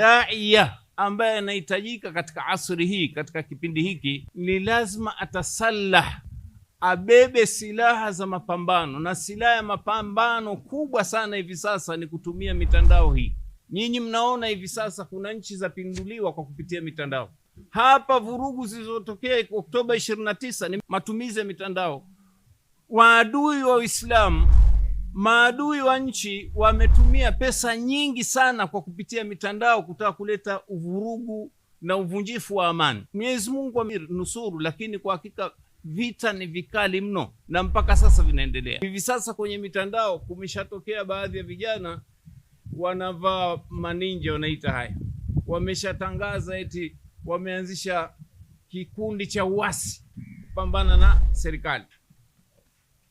daia ambaye anahitajika katika asri hii, katika kipindi hiki, ni lazima atasalah, abebe silaha za mapambano. Na silaha ya mapambano kubwa sana hivi sasa ni kutumia mitandao hii. Nyinyi mnaona hivi sasa kuna nchi za pinduliwa kwa kupitia mitandao. Hapa vurugu zilizotokea Oktoba 29 ni matumizi ya mitandao. Waadui wa Uislamu, maadui wa nchi wametumia pesa nyingi sana kwa kupitia mitandao kutaka kuleta uvurugu na uvunjifu wa amani. Mwenyezi Mungu amenusuru, lakini kwa hakika vita ni vikali mno na mpaka sasa vinaendelea. Hivi sasa kwenye mitandao kumeshatokea baadhi ya vijana wanavaa maninja, wanaita haya, wameshatangaza eti wameanzisha kikundi cha uasi kupambana na serikali.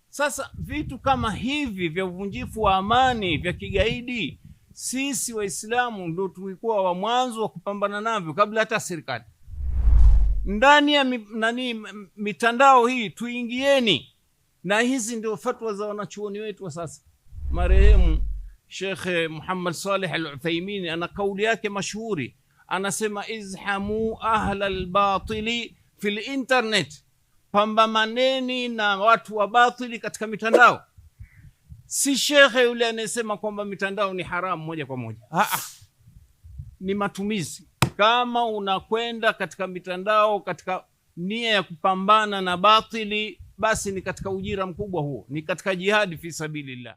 Sasa vitu kama hivi vya uvunjifu wa amani vya kigaidi, sisi Waislamu ndio tulikuwa wa mwanzo wa kupambana navyo kabla hata serikali. Ndani ya mitandao hii tuingieni, na hizi ndio fatwa za wanachuoni wetu wa sasa. Marehemu Sheikh Muhammad Saleh Al-Uthaymeen ana kauli yake mashuhuri, anasema izhamu ahla al-batili fil internet, pambamaneni na watu wa batili katika mitandao. Si shekhe yule anayesema kwamba mitandao ni haramu moja kwa moja. Ni matumizi. Kama unakwenda katika mitandao katika nia ya kupambana na batili, basi ni katika ujira mkubwa huo, ni katika jihadi fi sabilillah.